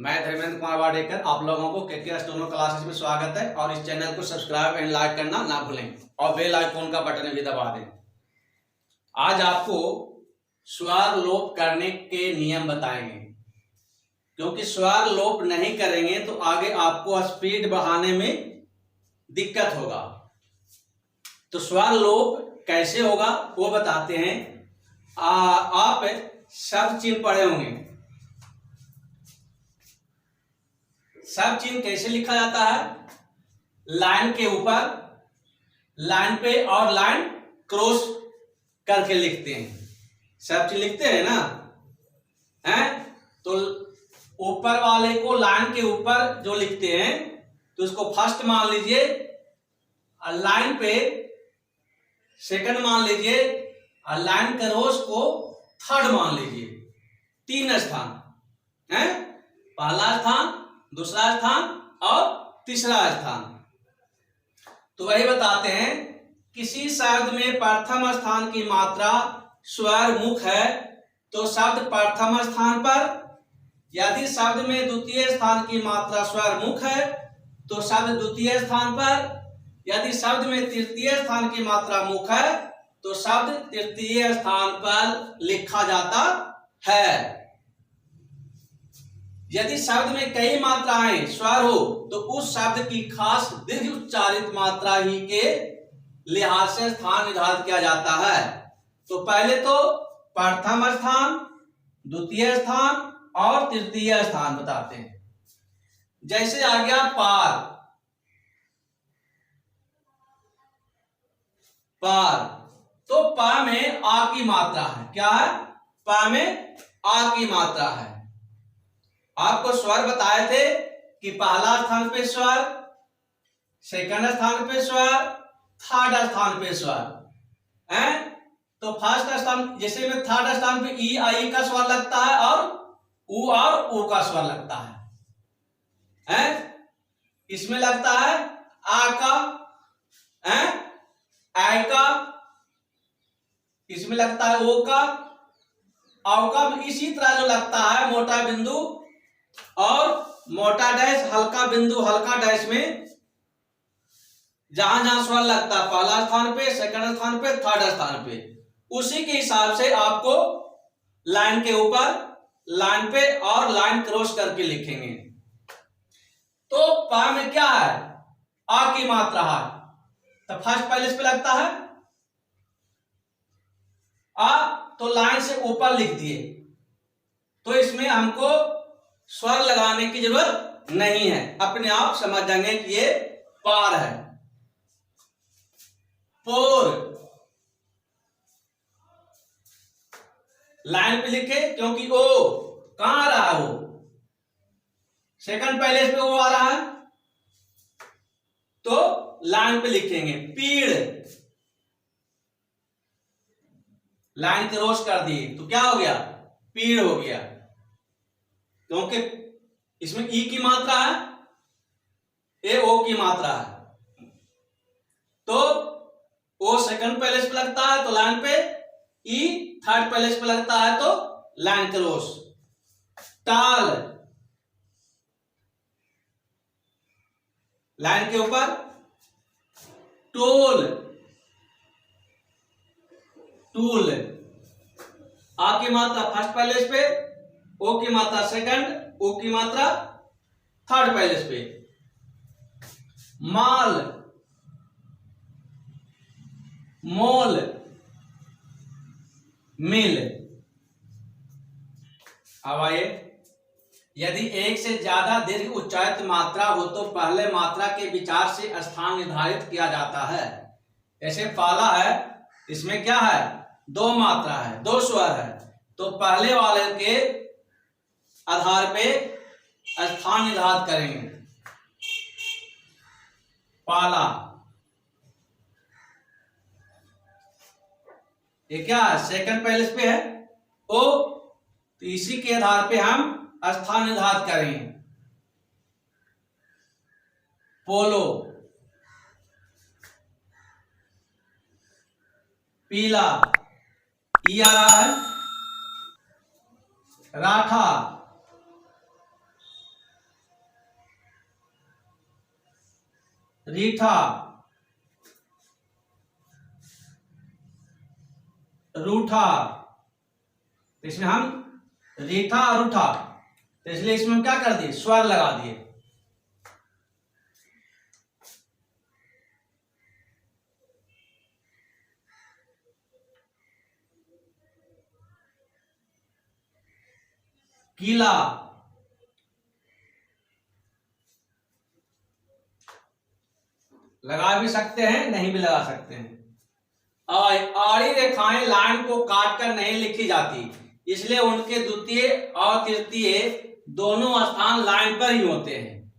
मैं धर्मेंद्र कुमार वाडेकर, आप लोगों को के स्टोनो क्लासेस में स्वागत है। और इस चैनल को सब्सक्राइब एंड लाइक करना ना भूलें और बेल आइकॉन का बटन भी दबा दें। आज आपको स्वर लोप करने के नियम बताएंगे, क्योंकि स्वर लोप नहीं करेंगे तो आगे आपको स्पीड बढ़ाने में दिक्कत होगा। तो स्वर लोप कैसे होगा वो बताते हैं। आप शब्द चिन्ह पढ़े होंगे। शब्द चिन्ह कैसे लिखा जाता है? लाइन के ऊपर, लाइन पे और लाइन क्रॉस करके लिखते हैं। शब्द चिन्ह लिखते हैं ना, हैं? तो ऊपर वाले को लाइन के ऊपर जो लिखते हैं तो उसको फर्स्ट मान लीजिए, और लाइन पे सेकंड मान लीजिए, और लाइन क्रॉस को थर्ड मान लीजिए। 3 स्थान हैं, पहला स्थान, दूसरा स्थान और तीसरा स्थान। तो वही बताते हैं, किसी शब्द में प्रथम स्थान की मात्रा स्वर मुख है तो शब्द प्रथम स्थान पर, यदि शब्द में द्वितीय स्थान की मात्रा स्वर मुख है तो शब्द द्वितीय स्थान पर, यदि शब्द में तृतीय स्थान की मात्रा मुख है तो शब्द तृतीय स्थान पर लिखा जाता है। यदि शब्द में कई मात्राएं स्वर हो तो उस शब्द की खास दीर्घ उच्चारित मात्रा ही के लिहाज से स्थान निर्धारित किया जाता है। तो पहले तो प्रथम स्थान, द्वितीय स्थान और तृतीय स्थान बताते हैं। जैसे आ गया पार, पार, तो पा में आ की मात्रा है। क्या है? पा में आ की मात्रा है। आपको स्वर बताए थे कि पहला स्थान पे स्वर, सेकंड स्थान पे स्वर, थर्ड स्थान पे स्वर है। तो फर्स्ट स्थान, जैसे में थर्ड स्थान पे ई आई का स्वर लगता है और उ का स्वर लगता है। इसमें लगता है आ का, आई का, इसमें लगता है ओ का, औ का। इसी तरह जो लगता है मोटा बिंदु और मोटा डैश, हल्का बिंदु, हल्का डैश में जहां जहां स्वर लगता है, पहला स्थान पे, सेकंड स्थान पे, थर्ड स्थान पे, उसी के हिसाब से आपको लाइन के ऊपर, लाइन पे और लाइन क्रॉस करके लिखेंगे। तो पा में क्या है? आ की मात्रा है, तो फर्स्ट पहले पे लगता है आ, तो लाइन से ऊपर लिख दिए। तो इसमें हमको स्वर लगाने की जरूरत नहीं है, अपने आप समझ जाएंगे कि ये पार है। पोर, लाइन पे लिखे क्योंकि ओ कहां आ रहा है, वो सेकंड पहले पे वो आ रहा है तो लाइन पे लिखेंगे। पीड़, लाइन क्रॉस कर दी तो क्या हो गया? पीड़ हो गया, क्योंकि इसमें ई की मात्रा है, ए ओ की मात्रा है। तो ओ सेकंड पैलेस पे लगता है तो लाइन पे, ई थर्ड पैलेस पे लगता है तो लाइन क्रॉस। टाल, लाइन के ऊपर। टोल, टूल, आ की मात्रा फर्स्ट पैलेस पे, ओ की मात्रा सेकंड, ओ की मात्रा थर्ड पैलेस पे। माल, मोल, मिल। अब आइए, यदि एक से ज्यादा दीर्घ उच्चारित मात्रा हो तो पहले मात्रा के विचार से स्थान निर्धारित किया जाता है। जैसे पाला है, इसमें क्या है? 2 मात्रा है, 2 स्वर है, तो पहले वाले के आधार पे स्थान निर्धारित करेंगे। पाला, ये क्या है? सेकंड पैलेस पे है ओ, तो इसी के आधार पे हम स्थान निर्धारित करेंगे। पोलो, पीला, ई आ रहा है। राठा, रीठा, रूठा। तो इसमें हम रीठा और रूठा, तो इसलिए इसमें हम क्या कर दिए, स्वर लगा दिए। कीला, लगा भी सकते हैं, नहीं भी लगा सकते हैं। आड़ी रेखाएं लाइन को काटकर नहीं लिखी जाती, इसलिए उनके द्वितीय और तृतीय दोनों स्थान लाइन पर ही होते हैं।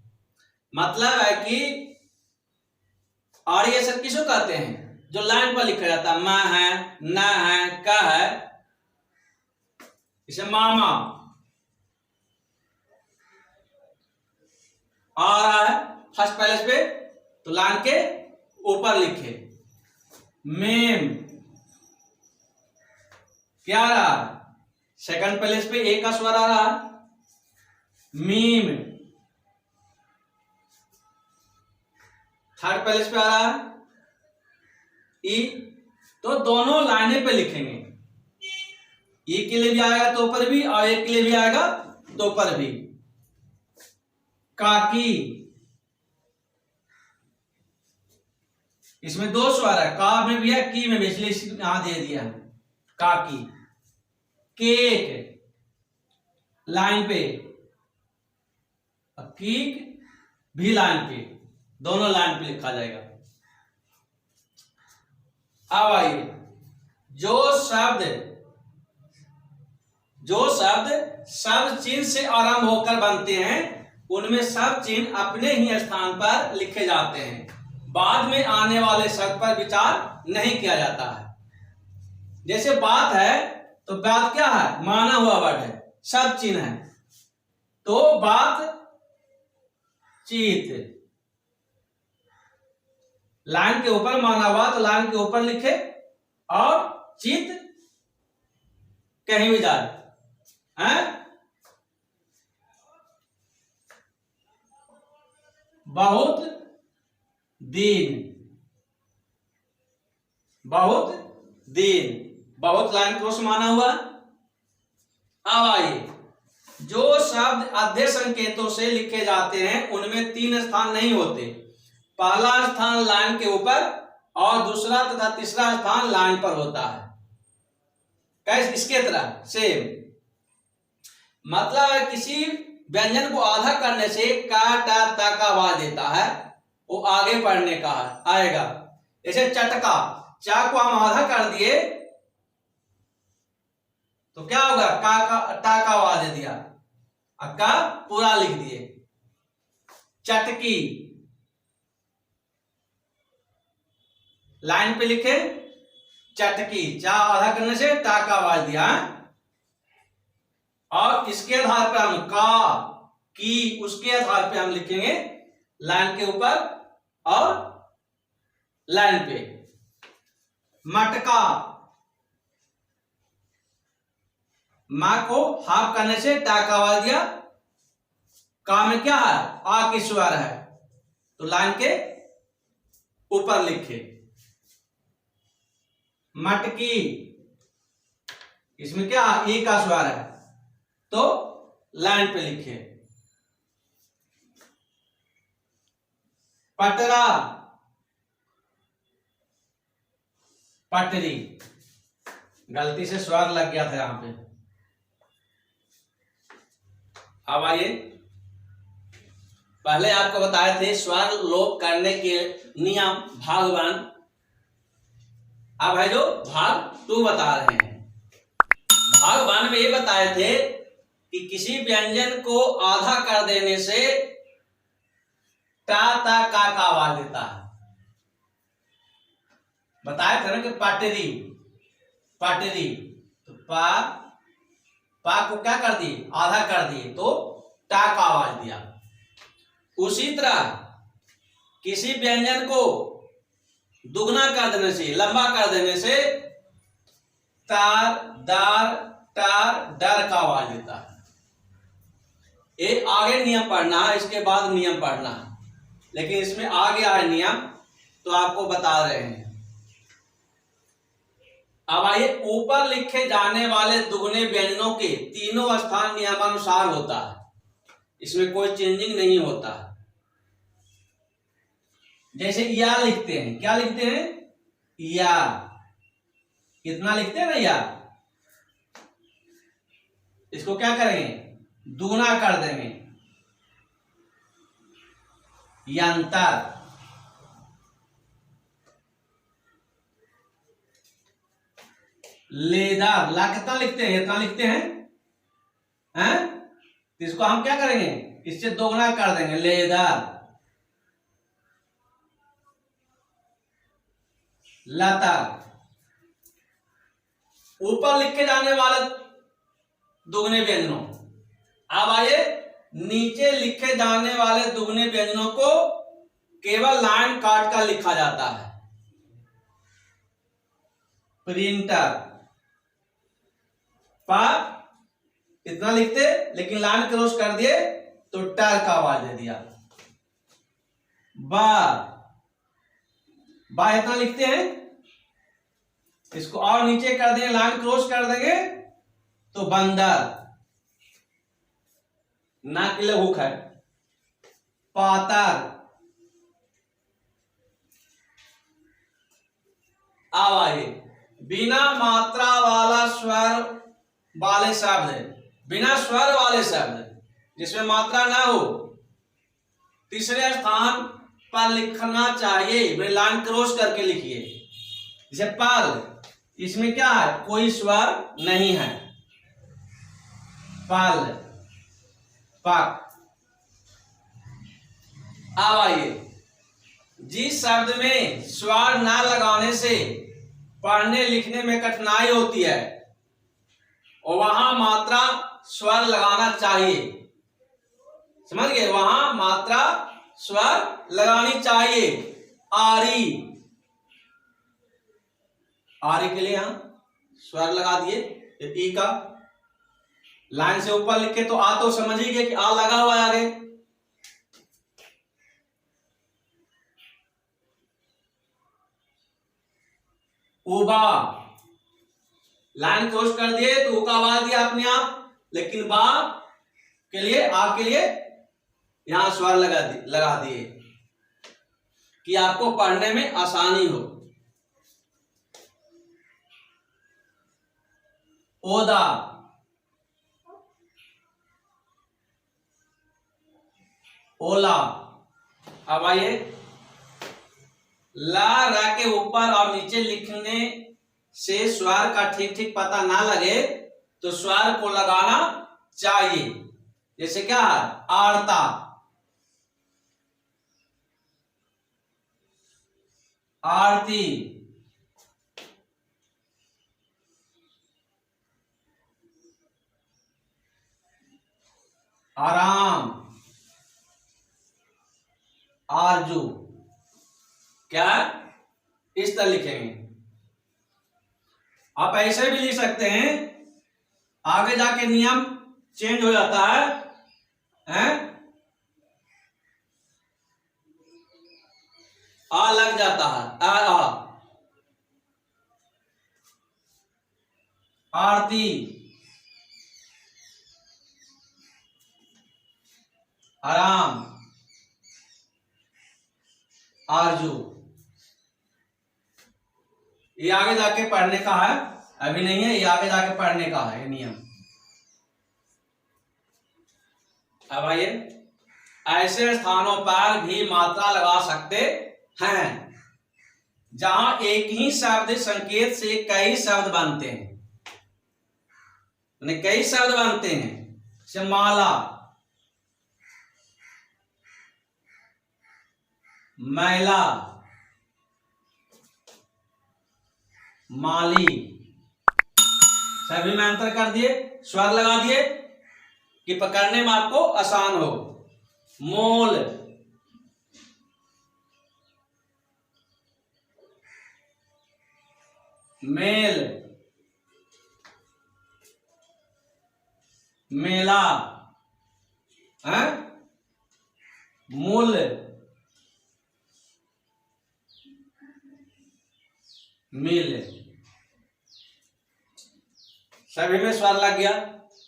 मतलब है कि आड़ी अक्षर किसको कहते हैं, जो लाइन पर लिखा जाता है। म है, न है, क है, इसे मामा। आ रहा है फर्स्ट पैलेस पे, तो लाइन के ऊपर लिखे। मेम, क्या आ रहा है, सेकंड पैलेस पे एक का स्वर आ रहा है। मीम, थर्ड पैलेस पे आ रहा है ई, तो दोनों लाइने पे लिखेंगे। ई के लिए भी आएगा तो पर भी, और एक के लिए भी आएगा तो पर भी। काकी, इसमें दो स्वर है, का में भी है, की में भी, इसलिए यहां दे दिया है काकी। केक, लाइन पे, कीक भी लाइन पे, दोनों लाइन पे लिखा जाएगा। अब आइए, जो शब्द शब्द चिन्ह से आरंभ होकर बनते हैं, उनमें शब्द चिन्ह अपने ही स्थान पर लिखे जाते हैं। बाद में आने वाले शब्द पर विचार नहीं किया जाता है। जैसे बात है, तो बात क्या है, माना हुआ वर्ड है, शब्द चिन्ह है, तो बात चीत, लाइन के ऊपर माना हुआ तो लाइन के ऊपर लिखे, और चित कहीं भी जाए हैं। बहुत दिन, बहुत दिन, बहुत लाइन क्रॉस माना हुआ। अब आइए, जो शब्द अध्यय संकेतों से लिखे जाते हैं, उनमें तीन स्थान नहीं होते। पहला स्थान लाइन के ऊपर और दूसरा तथा तीसरा स्थान लाइन पर होता है। कैसे, इसके तरह सेम। मतलब है किसी व्यंजन को आधा करने से का टा ता का आवाज देता है, वो आगे पढ़ने का आएगा। जैसे चटका, चा को हम आधा कर दिए तो क्या होगा, का टा का आवाज दे दिया, का पूरा लिख दिए। चटकी, लाइन पे लिखे चटकी, चा आधा करने से टा का आवाज दिया, और इसके आधार पर हम का की, उसके आधार पे हम लिखेंगे लाइन के ऊपर और लाइन पे। मटका, मां को हाफ करने से टा का आवाज दिया, का में क्या है, आ की स्वर है, तो लाइन के ऊपर लिखे। मटकी, इसमें क्या, ई का स्वर है, तो लाइन पे लिखे। पटरा, पटरी, गलती से स्वर लग गया था यहां पे। अब आइए, पहले आपको बताए थे स्वर लोप करने के नियम भाग 1। अब है जो भाग 2 बता रहे हैं। भाग 1 में ये बताए थे कि किसी व्यंजन को आधा कर देने से टा ता का आवाज देता है। बताया था ना कि पाटेरी, पाटेरी, तो पा को क्या कर दिए, आधा कर दिए, तो टा का आवाज दिया। उसी तरह किसी व्यंजन को दुगना कर देने से, लंबा कर देने से तार, दार, टार, डर का आवाज देता है। ये आगे नियम पढ़ना है, इसके बाद नियम पढ़ना है। लेकिन इसमें आ गया है नियम तो आपको बता रहे हैं। अब आइए, ऊपर लिखे जाने वाले दुगने व्यंजनों के तीनों स्थान नियमानुसार होता है, इसमें कोई चेंजिंग नहीं होता है। जैसे या लिखते हैं, क्या लिखते हैं? या, कितना लिखते हैं ना या, इसको क्या करेंगे? दुगना कर देंगे, यंतर। लेदर, ला कितना लिखते हैं? इतना लिखते हैं, हैं? तो इसको हम क्या करेंगे? इससे दोगुना कर देंगे, लेदर। लतर। ऊपर लिखे जाने वाले दुगने व्यंजनों। अब आइए, नीचे लिखे जाने वाले दुगने व्यंजनों को केवल लाइन काट कर लिखा जाता है। प्रिंटर, पर इतना लिखते, लेकिन लाइन क्रॉस कर दिए तो टर का आवाज दे दिया। बा इतना लिखते हैं, इसको और नीचे कर देंगे, लाइन क्रॉस कर देंगे तो बंदर, ना के लिए हुक है। पातर। अब आइए, बिना मात्रा वाला स्वर वाले शब्द, बिना स्वर वाले शब्द जिसमें मात्रा ना हो, तीसरे स्थान पर लिखना चाहिए। मेरे लाइन क्रॉस करके लिखिए। जैसे पल, इसमें क्या है? कोई स्वर नहीं है। पल, पक। अब आइए, जिस शब्द में स्वर ना लगाने से पढ़ने लिखने में कठिनाई होती है और वहां मात्रा स्वर लगाना चाहिए, समझ गए? वहां मात्रा स्वर लगानी चाहिए। आरी, आरी के लिए यहां स्वर लगा दिए। ई का लाइन से ऊपर लिखे तो आ तो समझ ही गए कि आ लगा हुआ है आगे। उबा, लाइन क्रॉस कर दिए तो ऊ का आवाज दिया अपने आप, लेकिन बा के लिए, आ के लिए यहां स्वर लगा दिए कि आपको पढ़ने में आसानी हो। ओदा, ओला। अब आइए, ला रा के ऊपर और नीचे लिखने से स्वर का ठीक ठीक पता ना लगे तो स्वर को लगाना चाहिए। जैसे क्या है? आरता, आरती, आराम, आरजू। क्या इस तरह लिखेंगे। आप ऐसे भी लिख सकते हैं, आगे जाके नियम चेंज हो जाता है, हैं? आ लग जाता है, आ, आरती, आराम, आरजू। ये आगे जाके पढ़ने का है, अभी नहीं है, ये आगे जाके पढ़ने का है ये नियम। अब आइए, ऐसे स्थानों पर भी मात्रा लगा सकते हैं जहां एक ही शब्द संकेत से कई शब्द बनते हैं, कई शब्द बनते हैं। जैसे माला, मैला, माली, सभी में अंतर कर दिए, स्वर लगा दिए कि पकड़ने में आपको आसान हो। मोल, मेल, मेला, मूल, मिले। सभी में स्वर लग गया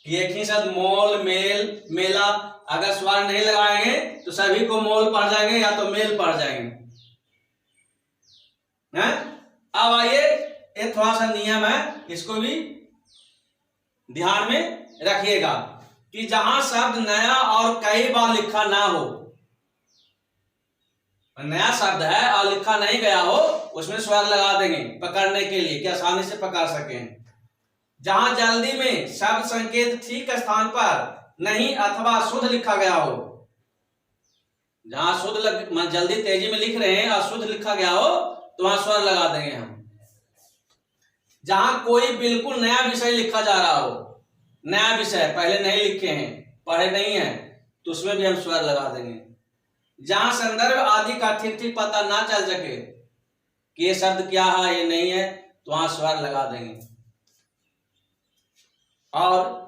कि एक ही शब्द मोल, मेल, मेला, अगर स्वर नहीं लगाएंगे तो सभी को मोल पढ़ जाएंगे या तो मेल पढ़ जाएंगे। हैं? अब आइए, ये थोड़ा सा नियम है, इसको भी ध्यान में रखिएगा कि जहां शब्द नया और कई बार लिखा ना हो, नया शब्द है और लिखा नहीं गया हो, उसमें स्वर लगा देंगे पकड़ने के लिए कि आसानी से पकड़ सकें। जहां जल्दी में शब्द संकेत ठीक स्थान पर नहीं अथवा शुद्ध लिखा गया हो, जहां शुद्ध जल्दी तेजी में लिख रहे हैं और शुद्ध लिखा गया हो तो वहां स्वर लगा देंगे हम। जहां कोई बिल्कुल नया विषय लिखा जा रहा हो, नया विषय पहले नहीं लिखे हैं, पढ़े नहीं है, तो उसमें भी हम स्वर लगा देंगे। जहां संदर्भ आदि का ठीक ठीक पता ना चल सके कि ये शब्द क्या है ये नहीं है, तो वहां स्वर लगा देंगे। और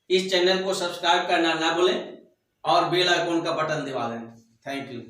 इस चैनल को सब्सक्राइब करना ना भूलें और बेल आइकन का बटन दबा दें। Thank you.